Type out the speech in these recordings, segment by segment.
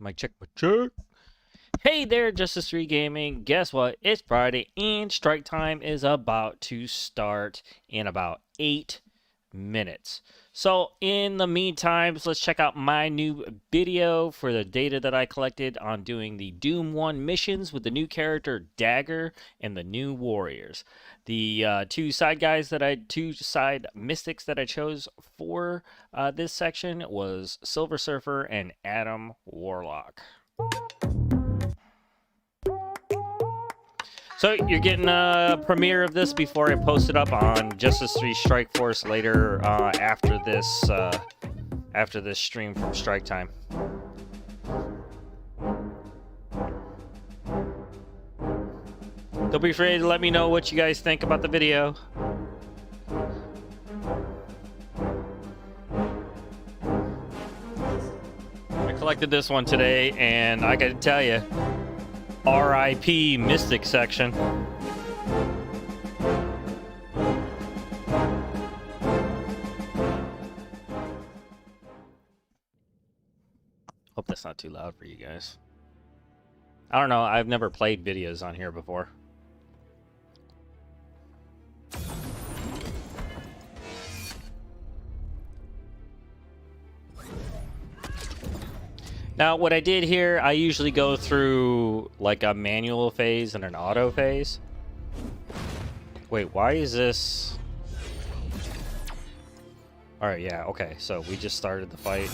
Mic check, mic check. Hey there, Justice 3 Gaming. Guess what? It's Friday and strike time is about to start in about 8 minutes. So in the meantime, let's check out my new video for the data that I collected on doing the Doom 1 missions with the new character Dagger and the new warriors. The two side mystics that I chose for this section was Silver Surfer and Adam Warlock. So you're getting a premiere of this before I post it up on Justice 3 Strike Force later after this stream from Strike Time. Don't be afraid to let me know what you guys think about the video. I collected this one today, and I gotta tell you, RIP Mystic section. Hope that's not too loud for you guys. I don't know, I've never played videos on here before. Now, what I did here, I usually go through like a manual phase and an auto phase. Wait, why is this? Alright, yeah, okay, so we just started the fight.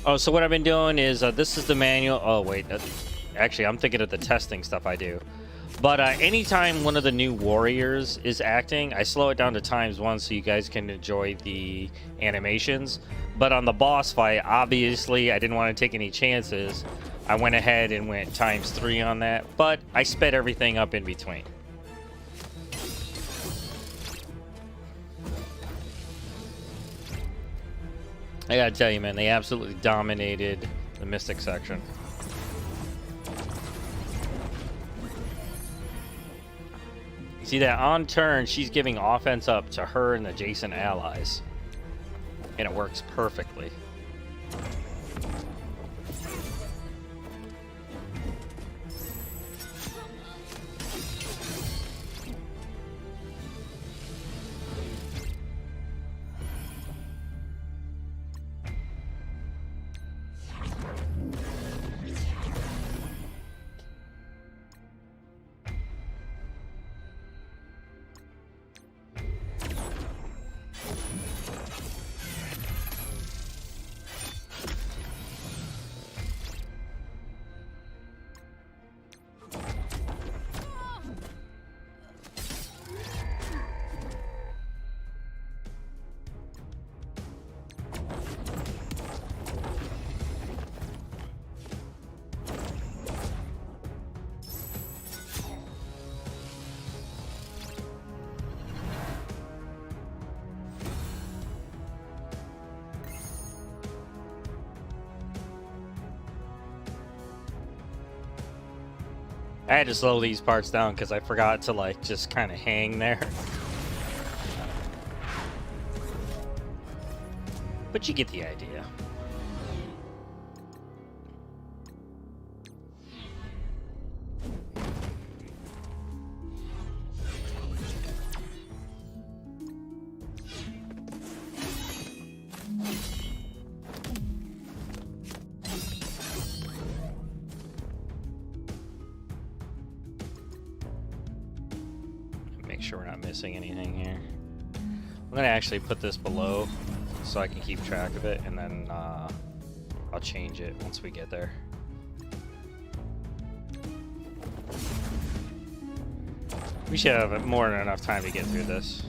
Oh, so what I've been doing is, this is the manual. Oh, wait, actually, I'm thinking of the testing stuff I do. But anytime one of the new warriors is acting, I slow it down to ×1 so you guys can enjoy the animations. But on the boss fight, obviously, I didn't want to take any chances. I went ahead and went ×3 on that, but I sped everything up in between. I gotta tell you, man, they absolutely dominated the Mystic section. See that on turn, she's giving offense up to her and adjacent allies. And it works perfectly. I had to slow these parts down because I forgot to like just kind of hang there. But you get the idea. Make sure we're not missing anything here. I'm gonna actually put this below so I can keep track of it, and then I'll change it once we get there. We should have more than enough time to get through this.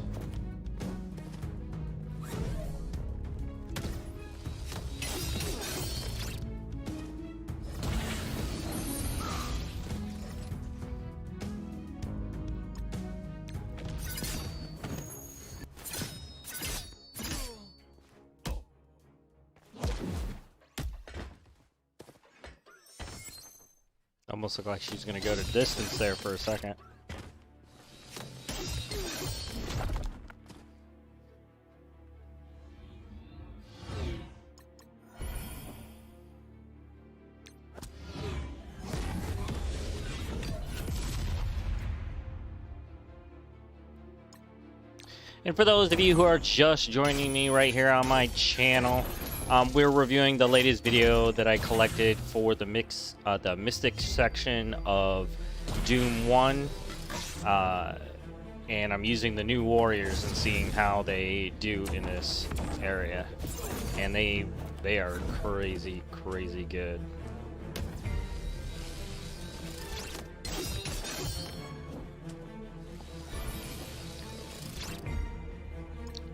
Almost looked like she's gonna go to distance there for a second. And for those of you who are just joining me right here on my channel, we're reviewing the latest video that I collected for the Mystic section of Doom 1. And I'm using the new warriors and seeing how they do in this area. And they are crazy, crazy good.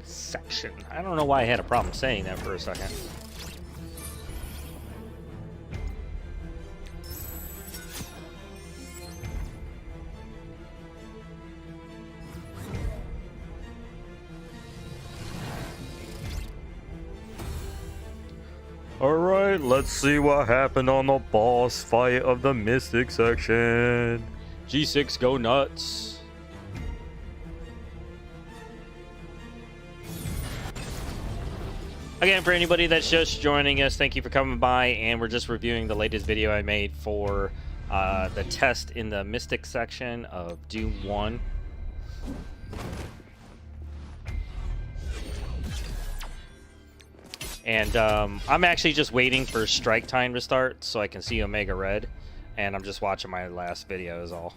Section. I don't know why I had a problem saying that for a second. Alright, let's see what happened on the boss fight of the Mystic section. G6, go nuts. Again, for anybody that's just joining us, thank you for coming by, and we're just reviewing the latest video I made for the test in the Mystic section of Doom 1. And I'm actually just waiting for Strike Time to start so I can see Omega Red, and I'm just watching my last video is all.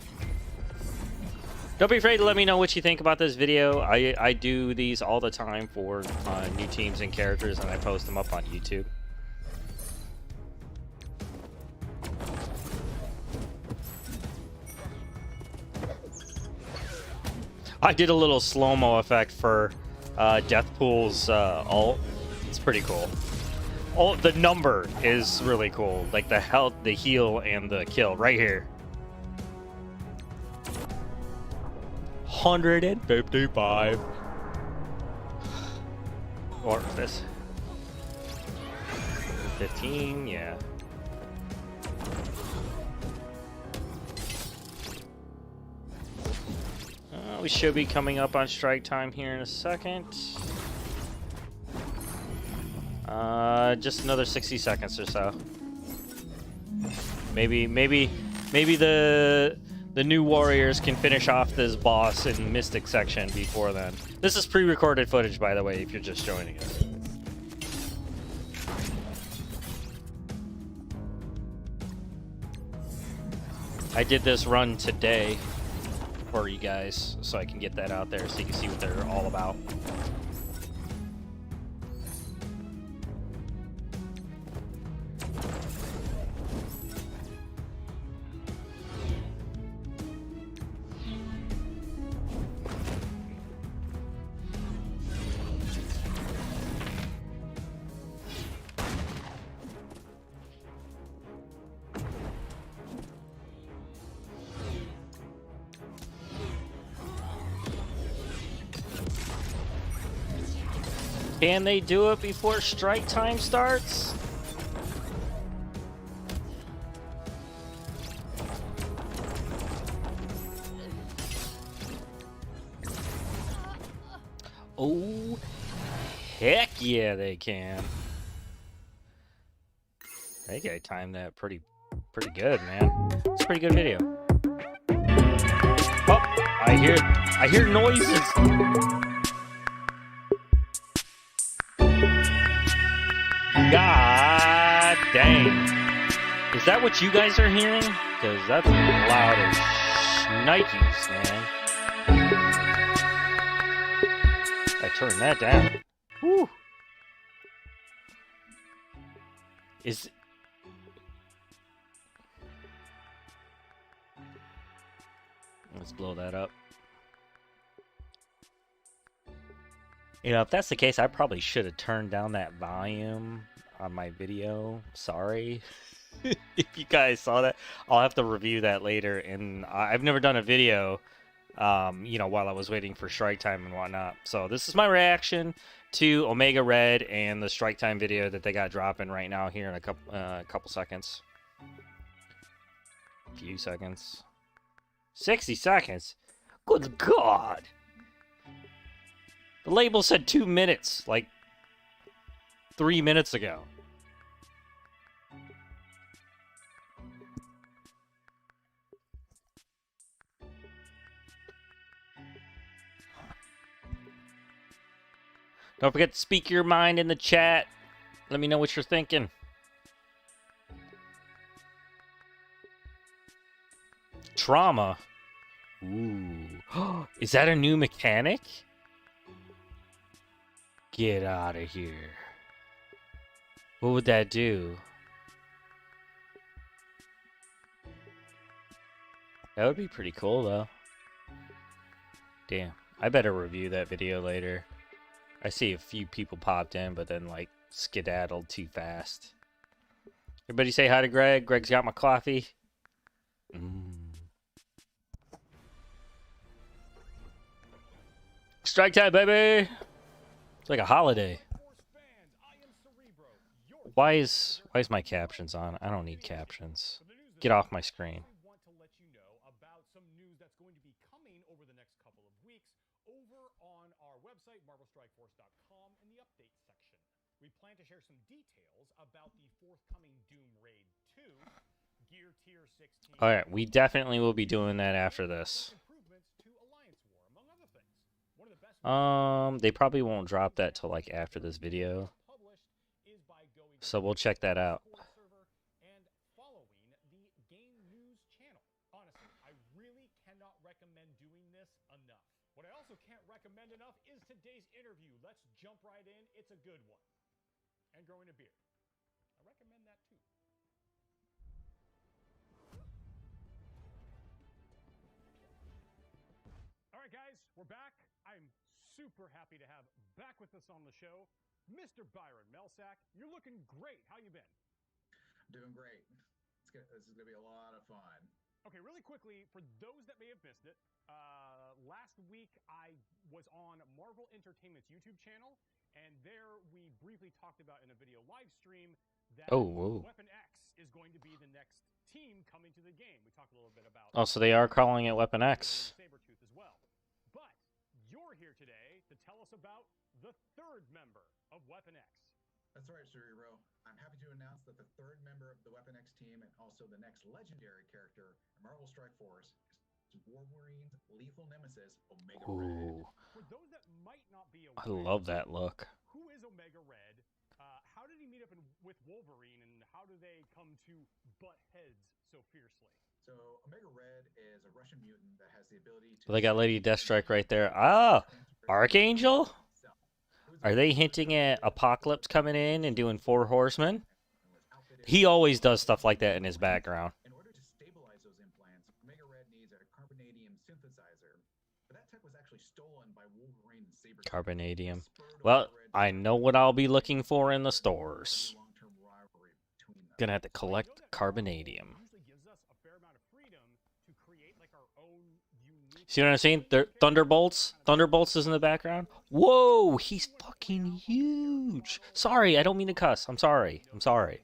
Don't be afraid to let me know what you think about this video. I do these all the time for new teams and characters, and I post them up on YouTube. I did a little slow-mo effect for Deathpool's ult. It's pretty cool. Oh, the number is really cool. Like the health, the heal, and the kill right here. 155. Or this. 15, yeah. We should be coming up on Strike Time here in a second. Just another 60 seconds or so. Maybe the new warriors can finish off this boss in Mystic section before then. This is pre-recorded footage, by the way, if you're just joining us. I did this run today for you guys, so I can get that out there so you can see what they're all about. Can they do it before Strike Time starts? Oh, heck yeah, they can. They gotta time that pretty good, man. It's a pretty good video. Oh, I hear noises. God dang. Is that what you guys are hearing? Because that's loud as shnikes, man. I turned that down. Whew. Let's blow that up. You know, if that's the case, I probably should have turned down that volume on my video. Sorry. If you guys saw that, I'll have to review that later. And I've never done a video, you know, while I was waiting for Strike Time and whatnot. So this is my reaction to Omega Red and the Strike Time video that they got dropping right now here in a couple seconds. A few seconds. 60 seconds? Good God! The label said 2 minutes, like 3 minutes ago. Don't forget to speak your mind in the chat. Let me know what you're thinking. Trauma. Ooh. Is that a new mechanic? Get out of here. What would that do? That would be pretty cool, though. Damn. I better review that video later. I see a few people popped in, but then, like, skedaddled too fast. Everybody say hi to Greg. Greg's got my coffee. Strike time, baby! It's like a holiday. Why is my captions on? I don't need captions. Get off my screen. We plan to share some details about the forthcoming Doom Raid 2 Gear Tier 16. All right, we definitely will be doing that after this. They probably won't drop that till like after this video. So we'll check that out. And following the Game News channel. Honestly, I really cannot recommend doing this enough. What I also can't recommend enough is today's interview. Let's jump right in. It's a good one. And growing a beard. I recommend that too. All right, guys, we're back. I'm super happy to have back with us on the show, Mr. Byron Melsack. You're looking great. How you been? Doing great. This is going to be a lot of fun. Okay, really quickly, for those that may have missed it, last week I was on Marvel Entertainment's YouTube channel, and there we briefly talked about in a video live stream that Weapon X is going to be the next team coming to the game. We talked a little bit about... Oh, so they are calling it Weapon X. Sabretooth as well. But you're here today to tell us about the third member of Weapon X. That's right, Cerebro. I'm happy to announce that the third member of the Weapon X team and also the next legendary character in Marvel Strike Force is Wolverine's lethal nemesis, Omega Red. For those that might not be I aware, love that look. Who is Omega Red? How did he meet up with Wolverine, and how do they come to butt heads so fiercely? So Omega Red is a Russian mutant that has the ability to... Well, they got Lady Deathstrike right there. Ah, Archangel? Are they hinting at Apocalypse coming in and doing Four Horsemen? He always does stuff like that in his background. In order to stabilize those implants, Omega Red needs a carbonadium synthesizer. But that tech was actually stolen by Wolverine and Sabretooth. Carbonadium. Well, I know what I'll be looking for in the stores. Gonna have to collect Carbonadium. See what I'm saying? Thunderbolts? Thunderbolts is in the background? Whoa, he's fucking huge. Sorry, I don't mean to cuss. I'm sorry. I'm sorry.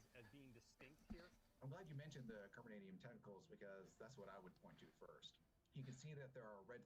I'm glad you mentioned the carbonadium tentacles because that's what I would point to first. You can see that there are red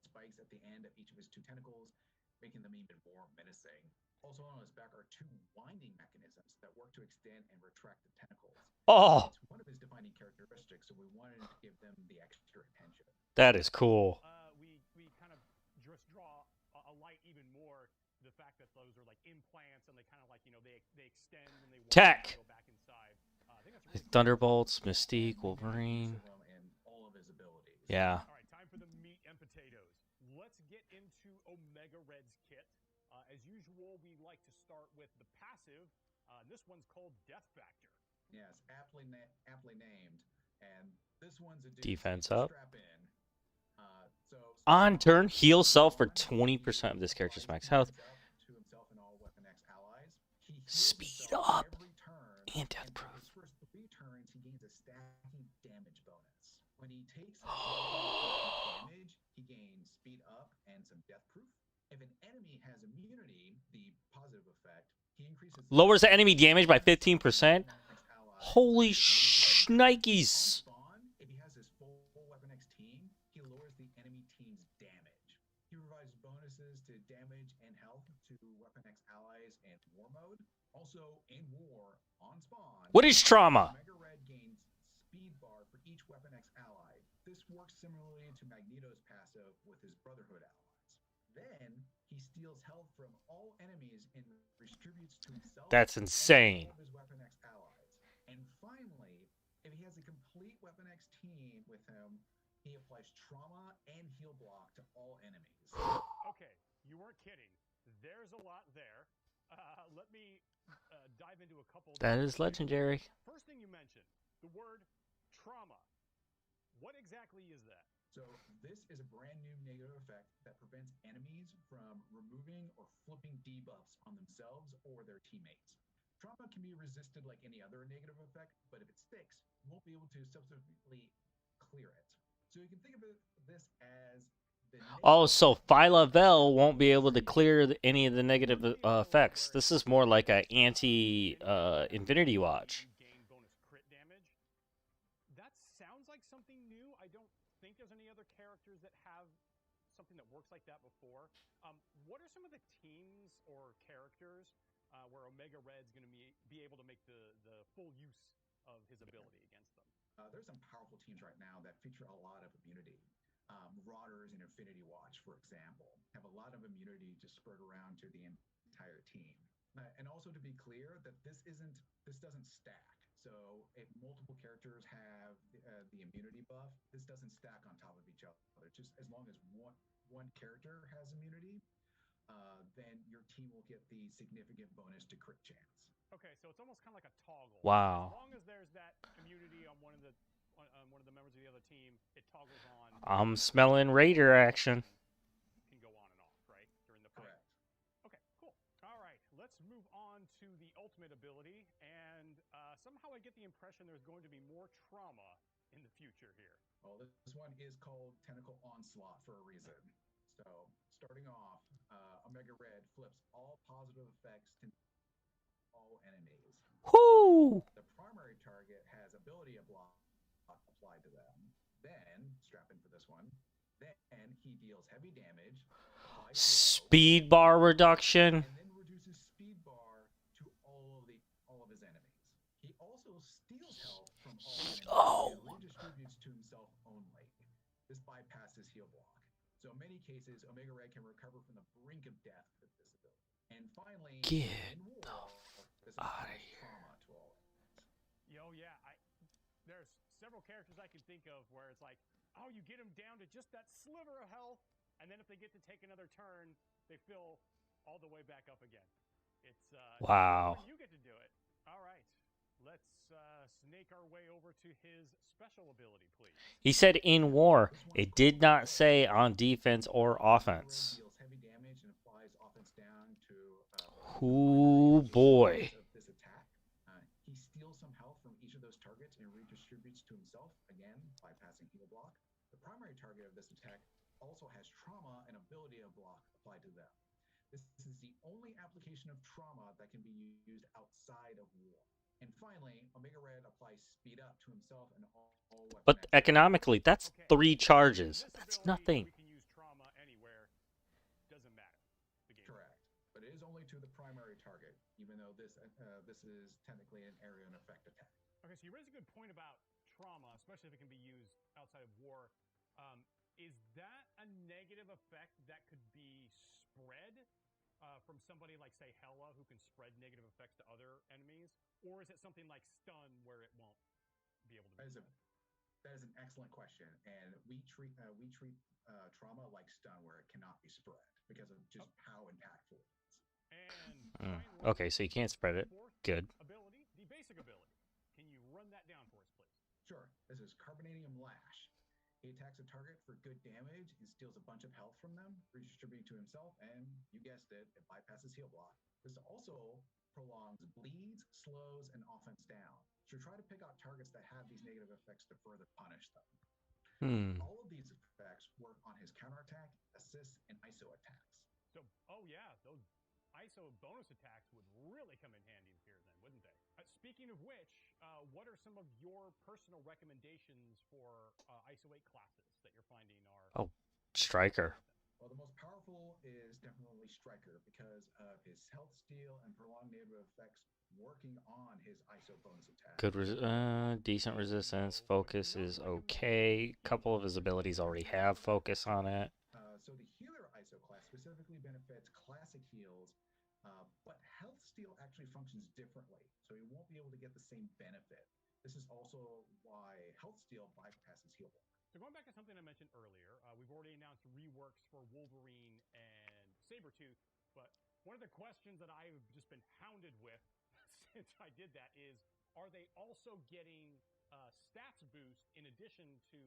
spikes at the end of each of his two tentacles, making them even more menacing. Also on his back are two winding mechanisms that work to extend and retract the tentacles. Oh! It's one of his defining characteristics, so we wanted to give them the extra attention. That is cool. We kind of just draw a light even more the fact that those are like implants and they kind of like, you know, they extend and they Tech. Go back inside. I think that's really Thunderbolts, Mystique, Wolverine. And all of his abilities. Yeah. All right, time for the meat and potatoes. Let's get into Omega Red's kit. As usual, we like to start with the passive. This one's called Death Factor. Yes, aptly named. And this one's a Defense up. Strap in. On turn, heal self for 20% of this character's max health. To himself and all Weapon X allies. Speed up and death proof. His first 3 turns, he gains a stacking damage bonus. When he takes damage, he gains speed up and some death proof. If an enemy has immunity, the positive effect, he increases... Lowers the enemy damage by 15%? Holy shnikes! If he has his full Weapon X team, he lowers the enemy team's damage. He provides bonuses to damage and health to Weapon X allies in War mode. Also, in War, on spawn... What is trauma? Omega Red gains speed bar for each Weapon X ally. This works similarly to Magneto's passive with his Brotherhood allies. Then, He steals health from all enemies and redistributes to himself That's and insane. all of his Weapon X allies. And finally, if he has a complete Weapon X team with him, he applies trauma and heal block to all enemies. Okay, you weren't kidding. There's a lot there. Let me dive into a couple of That these is details. legendary. First thing you mentioned, the word trauma. What exactly is that? So this is a brand new negative effect that prevents enemies from removing or flipping debuffs on themselves or their teammates. Trauma can be resisted like any other negative effect, but if it sticks, you won't be able to subsequently clear it. So you can think of this as the Oh, negative so effect Phyla-Vel won't be able to trigger. clear any of the negative Let me effects. where it This is more triggers like a anti Infinity Infinity Watch. Watch. You gain bonus crit damage. That sounds like something new. I don't think there's any other characters that have something that works like that before. What are some of the teams or characters where Omega Red's going to be able to make the full use of his ability against them? There's some powerful teams right now that feature a lot of immunity. Marauders and Infinity Watch, for example, have a lot of immunity just spread around to the entire team. And also to be clear, that this doesn't stack. So if multiple characters have the immunity buff, this doesn't stack on top of each other. Just as long as one character has immunity, then your team will get the significant bonus to crit chance. Okay, so it's almost kind of like a toggle. As Wow. long as there's that immunity on one of the members of the other team, it toggles on. I'm smelling Raider action. Can go on and off, right, during the fight. Correct. Okay, cool. All right, let's move on to the ultimate ability, and somehow I get the impression there's going to be more trauma in the future here. Well, this one is called Tentacle Onslaught for a reason. So, starting off, Omega Red flips all positive effects to all enemies. Whoo! The primary target has ability block applied to them. Then, strap in for this one. Then he deals heavy damage, applies slow, Speed bar reduction. and then reduces speed bar to all of his enemies. He also steals health from all enemies and redistributes to himself only. This bypasses heal block. So in many cases, Omega Red can recover from the brink of death with this ability. And finally, Get in war, this outta applies here. trauma to all enemies. Yo, yeah, there's several characters I can think of where it's like, oh, you get them down to just that sliver of health, and then if they get to take another turn, they fill all the way back up again. It's Wow. when you get to do it. All right, let's snake our way over to his special ability, please. He said in war. It did not say on defense or offense. Deals heavy damage and applies offense down to Ooh, boy. of this attack. He steals some health from each of those targets and redistributes to himself, again, bypassing heal block. The primary target of this attack also has trauma and ability of block applied to them. This is the only application of trauma that can be used outside of war. And finally, Omega Red applies speed up to himself and all weapon But X economically, that's Okay, 3 charges. this That's ability, nothing. We can use trauma anywhere. Doesn't matter. The game. Correct, but it is only to the primary target, even though this is technically an area and effect attack. Okay, so you raised a good point about trauma, especially if it can be used outside of war. Is that a negative effect that could be spread from somebody like, say, Hela, who can spread negative effects to other enemies? Or is it something like stun where it won't be able to be spread? That is an excellent question, and we treat trauma like stun, where it cannot be spread because of just how impactful it is. And finally, Okay, so you can't spread it. Good. Ability, the basic ability. Can you run that down for us, please? Sure. This is Carbonadium Lash. He attacks a target for good damage and steals a bunch of health from them, redistributing to himself, and you guessed it, it bypasses heal block. This also prolongs bleeds, slows, and offense down. So try to pick out targets that have these negative effects to further punish them. All of these effects work on his counterattack, assist, and ISO attacks. So, oh yeah, those ISO bonus attacks would really come in handy here then, wouldn't they? Speaking of which, what are some of your personal recommendations for ISO 8 classes that you're finding are... Oh, Striker. Well, the most powerful is definitely Striker because of his health steal and prolonged negative effects working on his ISO bonus attack. Good, decent resistance. Focus is okay. A couple of his abilities already have focus on it. So the healer ISO class specifically benefits classic heals, but health steal actually functions differently, so you won't be able to get the same benefit. This is also why health steal bypasses heal block. So going back to something I mentioned earlier, we've already announced reworks for Wolverine and Sabretooth, but one of the questions that I've just been hounded with since I did that is, are they also getting stats boost in addition to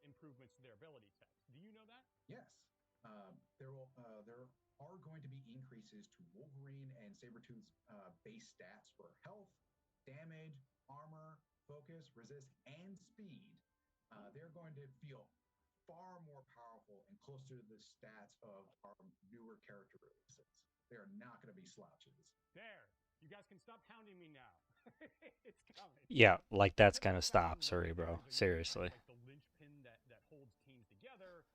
improvements to their ability text? Do you know that? Yes, there are going to be increases to Wolverine and Sabretooth's base stats for health, damage, armor, focus, resist, and speed. They're going to feel far more powerful and closer to the stats of our newer character releases. They are not going to be slouches. There. You guys can stop hounding me now. It's coming. Yeah, like that's Another gonna exciting stop, Cerebro. legendary is Seriously. like the linchpin that holds teams together.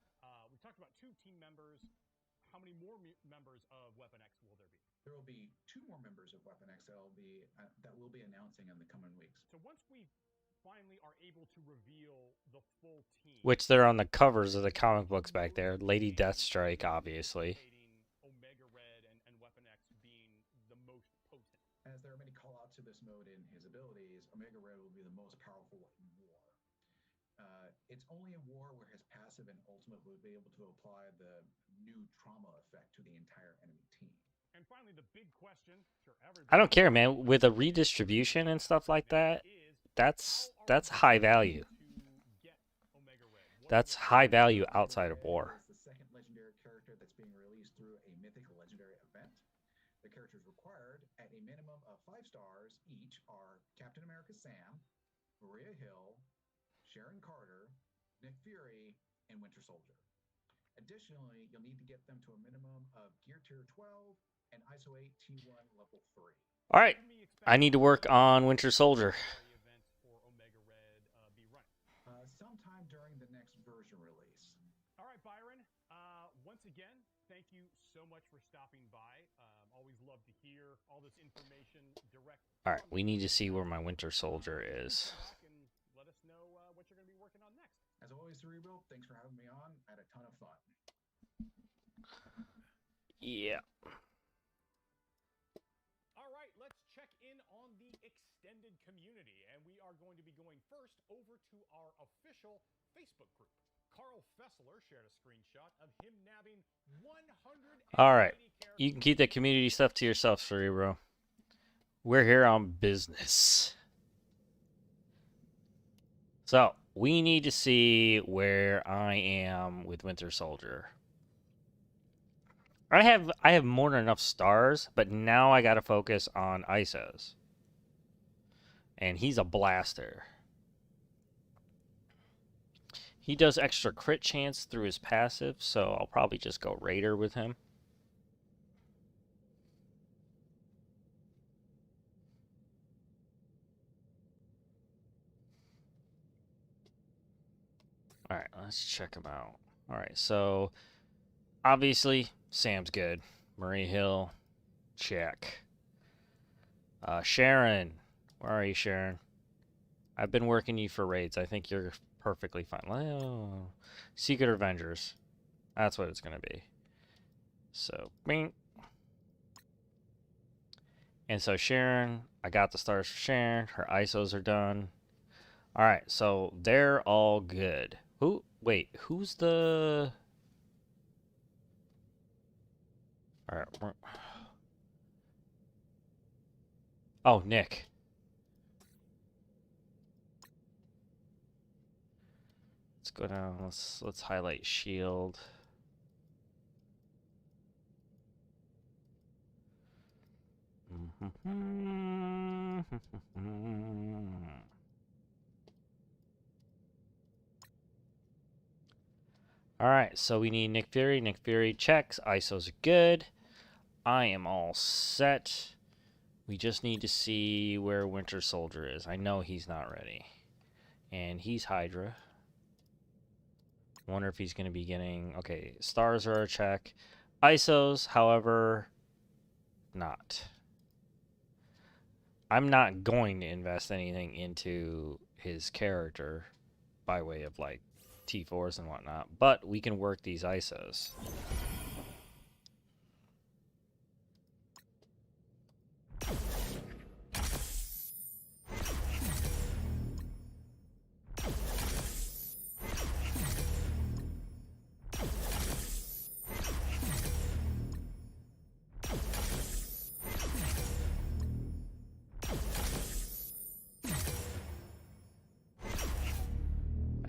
We talked about 2 team members. How many more members of Weapon X will there be? There will be 2 more members of Weapon X that we'll be announcing in the coming weeks. So once we finally are able to reveal the full team, Which they're on the covers of the comic books back there. Lady Deathstrike, obviously. Omega Red and Weapon X being the most potent. As there are many callouts to this mode in his abilities, Omega Red will be the most powerful in war. It's only in war where his passive and ultimate will be able to apply the new trauma effect to the entire enemy team. And finally, the big question, sure, I don't care, man. With a redistribution and stuff like that, that's high value. That's high value outside of war. It's the second legendary character that's being released through a mythic legendary event. The characters required at a minimum of 5 stars each are Captain America Sam, Maria Hill, Sharon Carter, Nick Fury, and Winter Soldier. Additionally, you'll need to get them to a minimum of Gear Tier 12 and ISO 8 T1 Level 3. All right, I need to work on Winter Soldier. Sometime during the next version release. All right, Byron. Once again, thank you so much for stopping by. Always love to hear all this information direct. All right, we need to see where my Winter Soldier is. Let us know what you're going to be working on next. As always, Cerebro, thanks for having me on. I had a ton of fun. Yeah. All right, let's check in on the extended community. And we are going to be going first over to our official Facebook group. Carl Fessler shared a screenshot of him nabbing 100. All right, you can keep that community stuff to yourself, Cerebro. We're here on business. So, we need to see where I am with Winter Soldier. I have more than enough stars, but now I got to focus on ISOs. And he's a blaster. He does extra crit chance through his passive, so I'll probably just go Raider with him. Alright, let's check him out. Alright, so obviously Sam's good. Marie Hill, check. Sharon, where are you, Sharon? I've been working you for raids. I think you're perfectly fine. Oh, Secret Avengers. That's what it's going to be. So, bing. And so Sharon, I got the stars for Sharon. Her ISOs are done. Alright, so they're all good. Wait, who's the... Alright. Oh, Nick. Let's go down. Let's highlight shield. Alright, so we need Nick Fury. Nick Fury checks. ISOs are good. I am all set. We just need to see where Winter Soldier is. I know he's not ready. And he's Hydra. Wonder if he's going to be getting... Okay, stars are a check. ISOs, however, not. I'm not going to invest anything into his character by way of, like, T4s and whatnot. But we can work these ISOs.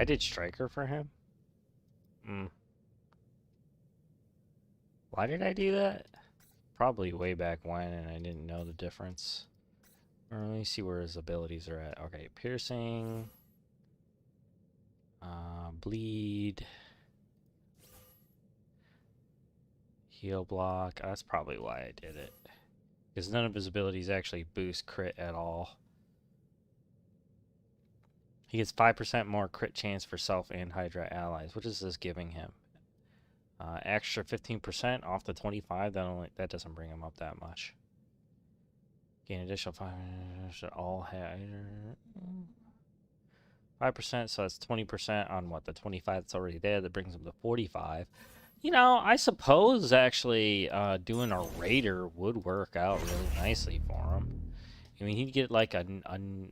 I did Striker for him. Why did I do that? Probably way back when, and I didn't know the difference. Let me see where his abilities are at. Okay, piercing, bleed, heal block. That's probably why I did it. Because none of his abilities actually boost crit at all. He gets 5% more crit chance for self and Hydra allies. What is this giving him? Extra 15% off the 25. That doesn't bring him up that much. Gain additional 5. Should all have 5%. So that's 20% on what, the 25 that's already there. That brings him to 45. You know, I suppose actually doing a raider would work out really nicely for him. I mean, he'd get like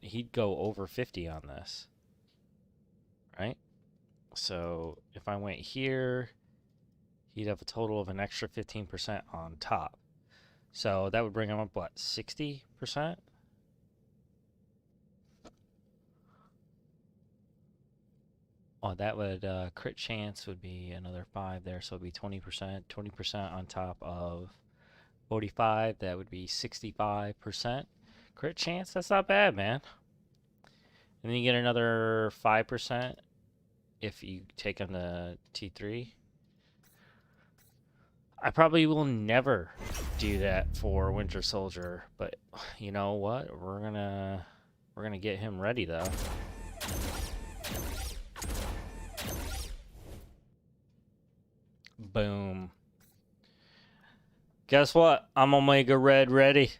he'd go over 50 on this, right? So if I went here, he'd have a total of an extra 15% on top. So that would bring him up, what, 60%? Oh, that would, crit chance would be another 5 there, so it would be 20%. 20% on top of 45, that would be 65%. Crit chance, that's not bad, man. And then you get another 5% if you take on the T3. I probably will never do that for Winter Soldier, but you know what? We're gonna get him ready though. Boom. Guess what? I'm Omega Red ready.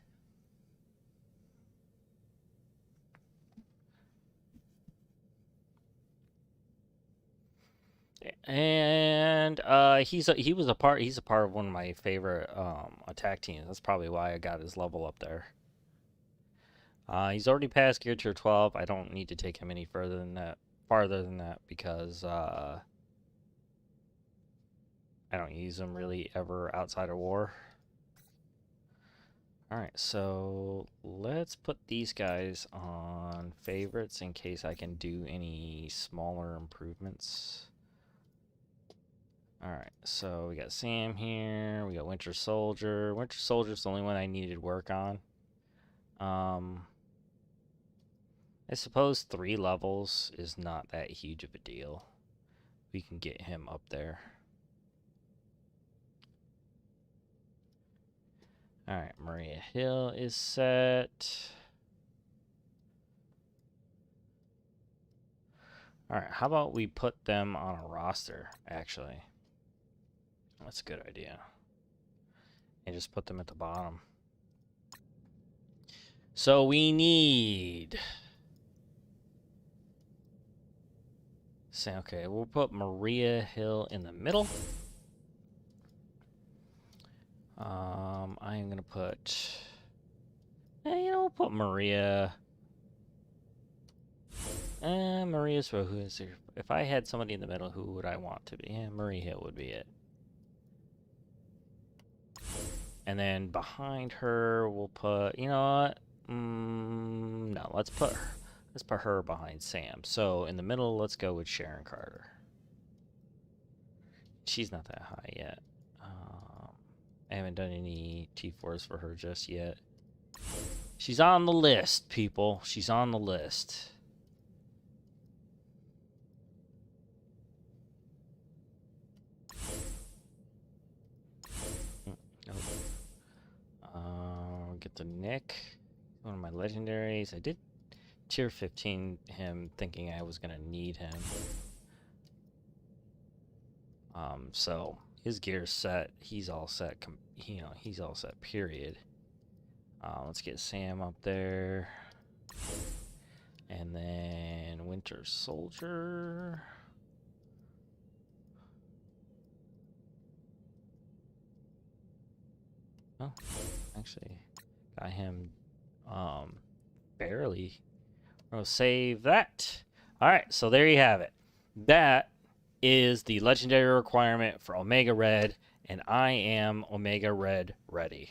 And he's a part of one of my favorite attack teams. That's probably why I got his level up there. He's already passed gear tier 12. I don't need to take him any farther than that because I don't use him really ever outside of war. Alright, so let's put these guys on favorites in case I can do any smaller improvements. Alright, so we got Sam here, we got Winter Soldier. Winter Soldier's the only one I needed work on. I suppose 3 levels is not that huge of a deal. We can get him up there. Alright, Maria Hill is set. Alright, how about we put them on a roster, actually? That's a good idea. And just put them at the bottom. So we need... Okay, we'll put Maria Hill in the middle. I am gonna put... we'll put Maria... Maria's who is there? If I had somebody in the middle, who would I want to be? Yeah, Maria Hill would be it. And then behind her, we'll put... You know what? No, let's put her behind Sam. So in the middle, let's go with Sharon Carter. She's not that high yet. I haven't done any T4s for her just yet. She's on the list, people. She's on the list. Get the Nick. One of my legendaries. I did tier 15 him thinking I was going to need him. So his gear's set. He's all set. He's all set, period. Let's get Sam up there. And then Winter Soldier. Oh, actually, got him barely. We'll save that. All right, so there you have it. That is the legendary requirement for Omega Red, and I am Omega Red ready.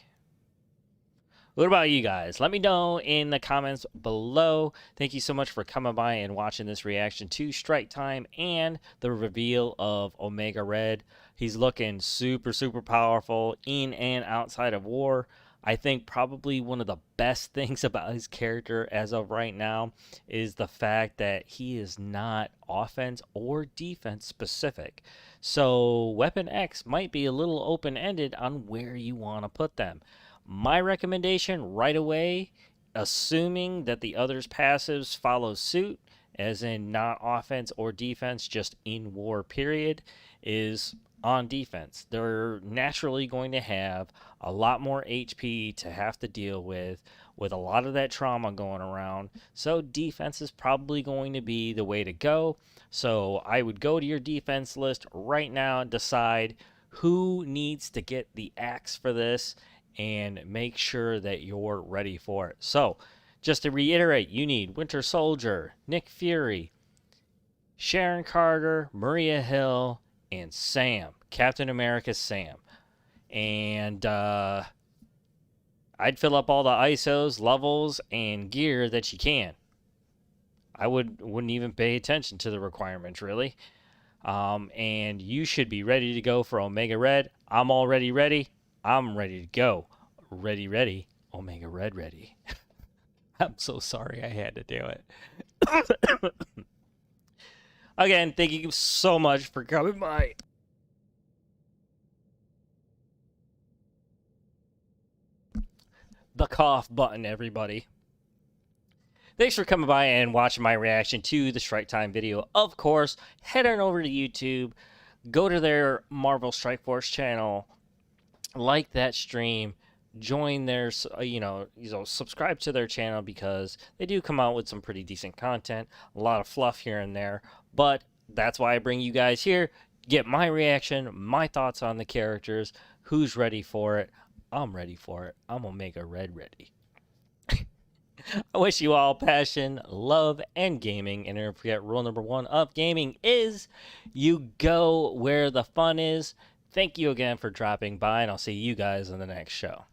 What about you guys? Let me know in the comments below. Thank you so much for coming by and watching this reaction to Strike Time and the reveal of Omega Red. He's looking super, super powerful in and outside of war. I think probably one of the best things about his character as of right now is the fact that he is not offense or defense specific. So Weapon X might be a little open ended on where you want to put them. My recommendation right away, assuming that the others' passives follow suit, as in not offense or defense, just in war, period, is on defense. They're naturally going to have a lot more HP to have to deal with a lot of that trauma going around. So defense is probably going to be the way to go. So I would go to your defense list right now and decide who needs to get the axe for this and make sure that you're ready for it. So, just to reiterate, you need Winter Soldier, Nick Fury, Sharon Carter, Maria Hill, and Sam, Captain America Sam. And I'd fill up all the ISOs, levels, and gear that you can. I wouldn't even pay attention to the requirements really. And you should be ready to go for Omega Red. I'm already ready. I'm ready to go. Ready, ready. Omega Red ready. I'm so sorry I had to do it. Again, thank you so much for coming by. The cough button, everybody. Thanks for coming by and watching my reaction to the Strike Time video. Of course, head on over to YouTube, go to their Marvel Strike Force channel, like that stream, join their, subscribe to their channel because they do come out with some pretty decent content, a lot of fluff here and there, but that's why I bring you guys here, get my reaction, my thoughts on the characters, who's ready for it. I'm ready for it. I'm Omega Red ready. I wish you all passion, love, and gaming. And don't forget, rule number 1 of gaming is you go where the fun is. Thank you again for dropping by, and I'll see you guys in the next show.